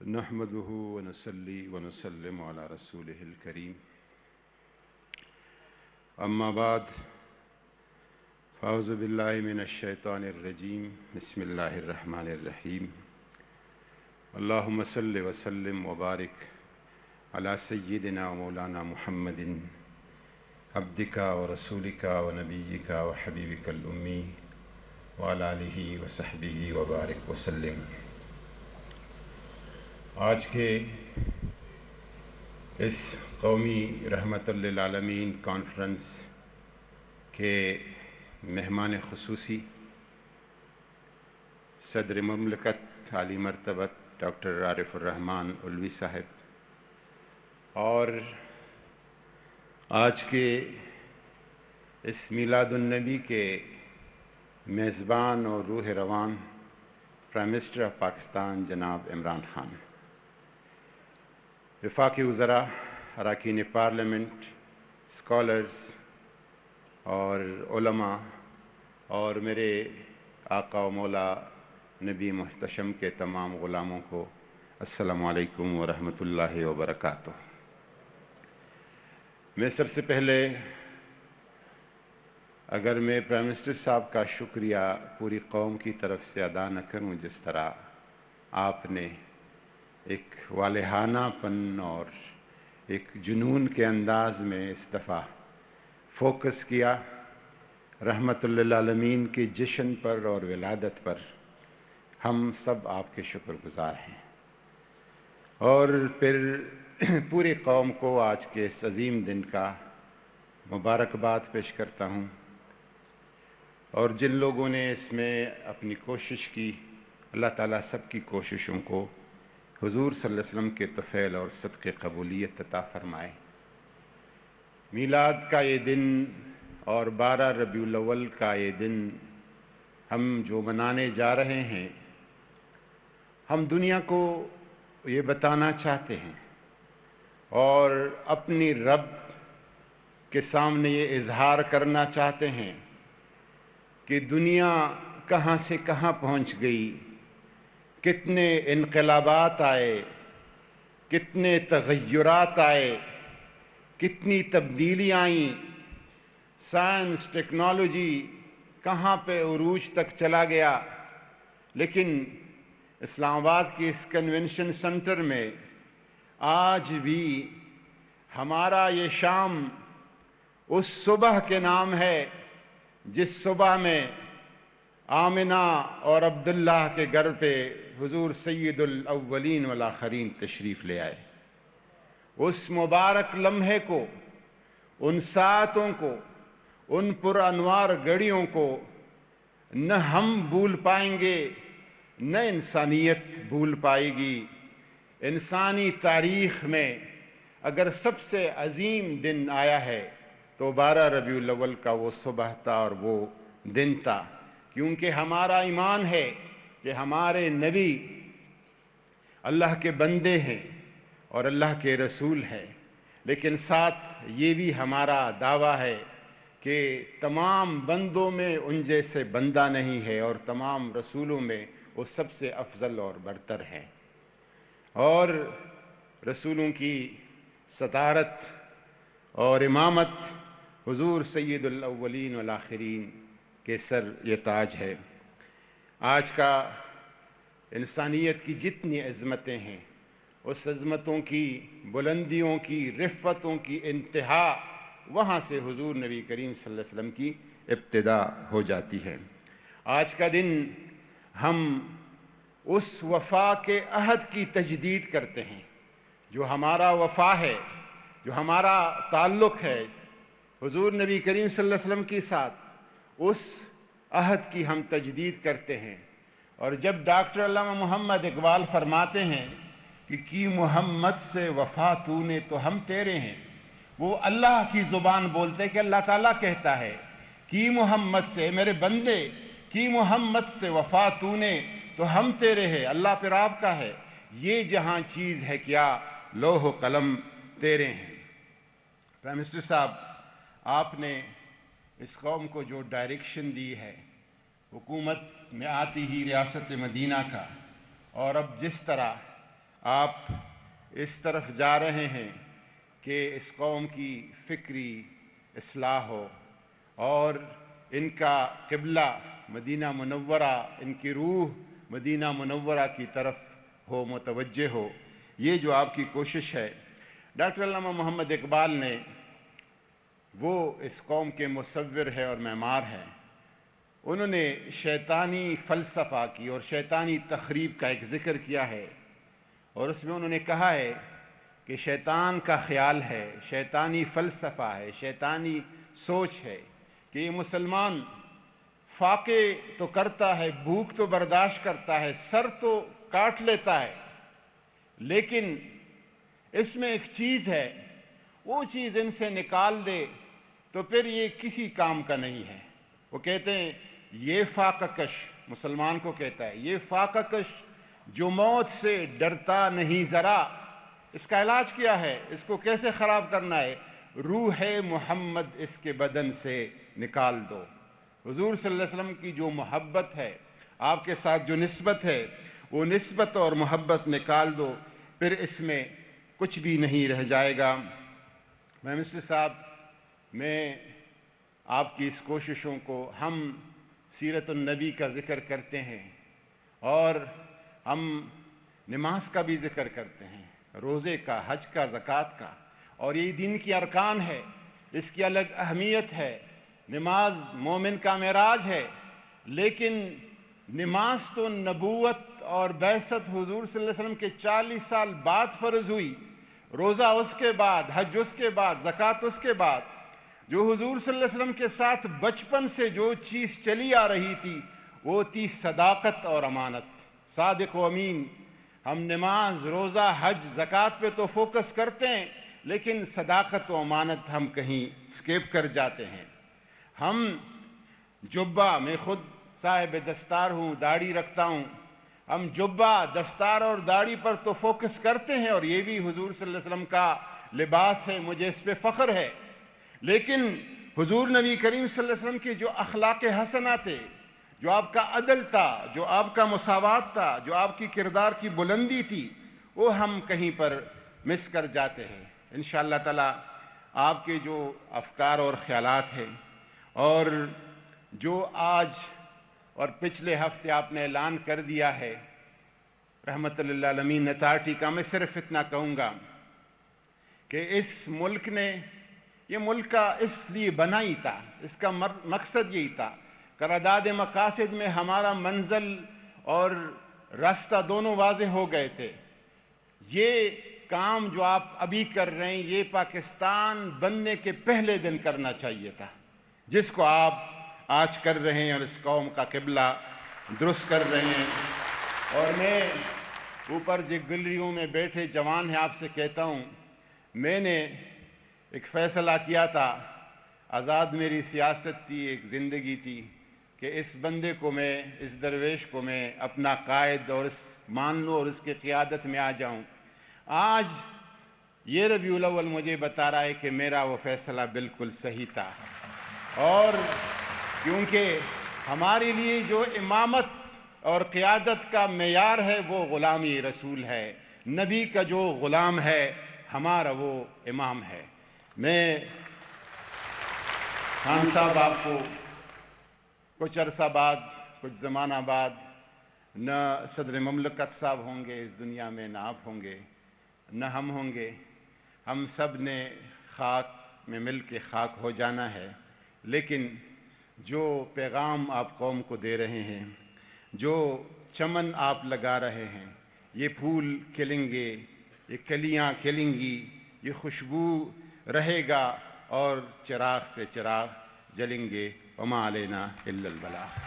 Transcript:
نحمده ونصلي ونسلم على رسوله الكريم أما بعد فأعوذ بالله من الشيطان الرجيم بسم الله الرحمن الرحيم اللهم صل وسلم وبارك على سيدنا ومولانا محمد عبدك ورسولك ونبيك وحبيبك الأمي وعلى آله وصحبه وبارك وسلم۔ آج کے اس قومی رحمت للعالمین کانفرنس کے مہمان خصوصی صدر مملکت عالی مرتبت ڈاکٹر عارف الرحمن علوی صاحب اور آج کے اس میلاد النبی کے میزبان اور روح روان پرائم منسٹر آف پاکستان جناب عمران خان، وفاقی وزراء، اراکین پارلیمنٹ، اسکالرز اور علماء اور میرے آقا و مولا نبی محتشم کے تمام غلاموں کو السلام علیکم ورحمۃ اللہ وبرکاتہ۔ میں سب سے پہلے اگر میں پرائم منسٹر صاحب کا شکریہ پوری قوم کی طرف سے ادا نہ کروں، جس طرح آپ نے ایک والہانہ پن اور ایک جنون کے انداز میں اس دفعہ فوکس کیا رحمت للعالمین کے جشن پر اور ولادت پر، ہم سب آپ کے شکر گزار ہیں۔ اور پھر پوری قوم کو آج کے اس عظیم دن کا مبارکباد پیش کرتا ہوں، اور جن لوگوں نے اس میں اپنی کوشش کی، اللہ تعالیٰ سب کی کوششوں کو حضور صلی اللہ علیہ وسلم کے طفیل اور صدقے قبولیت عطا فرمائے۔ میلاد کا یہ دن اور 12 ربیع الاول کا یہ دن ہم جو منانے جا رہے ہیں، ہم دنیا کو یہ بتانا چاہتے ہیں اور اپنی رب کے سامنے یہ اظہار کرنا چاہتے ہیں کہ دنیا کہاں سے کہاں پہنچ گئی، کتنے انقلابات آئے، کتنے تغیرات آئے، کتنی تبدیلیاں آئیں، سائنس ٹیکنالوجی کہاں پہ عروج تک چلا گیا، لیکن اسلام آباد کی اس کنونشن سینٹر میں آج بھی ہمارا یہ شام اس صبح کے نام ہے جس صبح میں آمنہ اور عبداللہ کے گھر پہ حضور سید الاولین والآخرین تشریف لے آئے۔ اس مبارک لمحے کو، ان ساعتوں کو، ان پر انوار گھڑیوں کو نہ ہم بھول پائیں گے، نہ انسانیت بھول پائے گی۔ انسانی تاریخ میں اگر سب سے عظیم دن آیا ہے تو 12 ربیع الاول کا وہ صبح تھا اور وہ دن تھا، کیونکہ ہمارا ایمان ہے کہ ہمارے نبی اللہ کے بندے ہیں اور اللہ کے رسول ہیں، لیکن ساتھ یہ بھی ہمارا دعویٰ ہے کہ تمام بندوں میں ان جیسے بندہ نہیں ہے اور تمام رسولوں میں وہ سب سے افضل اور برتر ہے، اور رسولوں کی صدارت اور امامت حضور سید الاولین والآخرین کے سر یہ تاج ہے۔ آج کا انسانیت کی جتنی عظمتیں ہیں، اس عظمتوں کی، بلندیوں کی، رفتوں کی انتہا وہاں سے حضور نبی کریم صلی اللہ علیہ وسلم کی ابتدا ہو جاتی ہے۔ آج کا دن ہم اس وفا کے عہد کی تجدید کرتے ہیں، جو ہمارا وفا ہے، جو ہمارا تعلق ہے حضور نبی کریم صلی اللہ علیہ وسلم کے ساتھ، اس عہد کی ہم تجدید کرتے ہیں۔ اور جب ڈاکٹر علامہ محمد اقبال فرماتے ہیں کہ کی محمد سے وفا تو نے تو ہم تیرے ہیں، وہ اللہ کی زبان بولتے کہ اللہ تعالیٰ کہتا ہے کی محمد سے، میرے بندے کی محمد سے وفا تو نے تو ہم تیرے ہیں، اللہ پھر آپ کا ہے، یہ جہاں چیز ہے کیا لوح و قلم تیرے ہیں۔ پرائم منسٹر صاحب، آپ نے اس قوم کو جو ڈائریکشن دی ہے حکومت میں آتی ہی ریاست مدینہ کا، اور اب جس طرح آپ اس طرف جا رہے ہیں کہ اس قوم کی فکری اصلاح ہو اور ان کا قبلہ مدینہ منورہ، ان کی روح مدینہ منورہ کی طرف ہو، متوجہ ہو، یہ جو آپ کی کوشش ہے۔ ڈاکٹر علامہ محمد اقبال نے، وہ اس قوم کے مصور ہے اور معمار ہیں، انہوں نے شیطانی فلسفہ کی اور شیطانی تخریب کا ایک ذکر کیا ہے، اور اس میں انہوں نے کہا ہے کہ شیطان کا خیال ہے، شیطانی فلسفہ ہے، شیطانی سوچ ہے کہ یہ مسلمان فاقے تو کرتا ہے، بھوک تو برداشت کرتا ہے، سر تو کاٹ لیتا ہے، لیکن اس میں ایک چیز ہے، وہ چیز ان سے نکال دے تو پھر یہ کسی کام کا نہیں ہے۔ وہ کہتے ہیں یہ فاقہ کش، مسلمان کو کہتا ہے یہ فاقہ کش جو موت سے ڈرتا نہیں ذرا، اس کا علاج کیا ہے، اس کو کیسے خراب کرنا ہے؟ روح محمد اس کے بدن سے نکال دو۔ حضور صلی اللہ علیہ وسلم کی جو محبت ہے، آپ کے ساتھ جو نسبت ہے، وہ نسبت اور محبت نکال دو، پھر اس میں کچھ بھی نہیں رہ جائے گا۔ میں مصری صاحب، میں آپ کی اس کوششوں کو، ہم سیرت النبی کا ذکر کرتے ہیں اور ہم نماز کا بھی ذکر کرتے ہیں، روزے کا، حج کا، زکوٰۃ کا، اور یہ دین کی ارکان ہے، اس کی الگ اہمیت ہے۔ نماز مومن کا معراج ہے، لیکن نماز تو نبوت اور بعثت حضور صلی اللہ علیہ وسلم کے 40 سال بعد فرض ہوئی، روزہ اس کے بعد، حج اس کے بعد، زکوٰۃ اس کے بعد۔ جو حضور صلی اللہ علیہ وسلم کے ساتھ بچپن سے جو چیز چلی آ رہی تھی، وہ تھی صداقت اور امانت، صادق و امین۔ ہم نماز، روزہ، حج، زکوٰۃ پہ تو فوکس کرتے ہیں، لیکن صداقت و امانت ہم کہیں اسکیپ کر جاتے ہیں۔ ہم جبہ، میں خود صاحب دستار ہوں، داڑھی رکھتا ہوں، ہم جبہ، دستار اور داڑھی پر تو فوکس کرتے ہیں، اور یہ بھی حضور صلی اللہ علیہ وسلم کا لباس ہے، مجھے اس پہ فخر ہے، لیکن حضور نبی کریم صلی اللہ علیہ وسلم کی جو اخلاق حسنہ تھے، جو آپ کا عدل تھا، جو آپ کا مساوات تھا، جو آپ کی کردار کی بلندی تھی، وہ ہم کہیں پر مس کر جاتے ہیں۔ انشاءاللہ تعالی آپ کے جو افکار اور خیالات ہیں، اور جو آج اور پچھلے ہفتے آپ نے اعلان کر دیا ہے رحمت للعالمین اتھارٹی کا، میں صرف اتنا کہوں گا کہ اس ملک نے، یہ ملک کا اس لیے بنا ہی تھا، اس کا مقصد یہی تھا، قرارداد مقاصد میں ہمارا منزل اور راستہ دونوں واضح ہو گئے تھے۔ یہ کام جو آپ ابھی کر رہے ہیں، یہ پاکستان بننے کے پہلے دن کرنا چاہیے تھا، جس کو آپ آج کر رہے ہیں، اور اس قوم کا قبلہ درست کر رہے ہیں۔ اور میں اوپر جو گلریوں میں بیٹھے جوان ہیں، آپ سے کہتا ہوں، میں نے ایک فیصلہ کیا تھا، آزاد میری سیاست تھی، ایک زندگی تھی، کہ اس بندے کو میں، اس درویش کو میں اپنا قائد اور اس مان لوں اور اس کی قیادت میں آ جاؤں۔ آج یہ ربیع الاول مجھے بتا رہا ہے کہ میرا وہ فیصلہ بالکل صحیح تھا، اور کیونکہ ہمارے لیے جو امامت اور قیادت کا معیار ہے وہ غلامی رسول ہے، نبی کا جو غلام ہے ہمارا وہ امام ہے۔ میں خان صاحب، آپ کو کچھ عرصہ بعد، کچھ زمانہ بعد، نہ صدر مملکت صاحب ہوں گے اس دنیا میں، نہ آپ ہوں گے، نہ ہم ہوں گے، ہم سب نے خاک میں مل کے خاک ہو جانا ہے، لیکن جو پیغام آپ قوم کو دے رہے ہیں، جو چمن آپ لگا رہے ہیں، یہ پھول کھلیں گے، یہ کلیاں کھلیں گی، یہ خوشبو رہے گا، اور چراغ سے چراغ جلیں گے، وما علینا الا البلاغ۔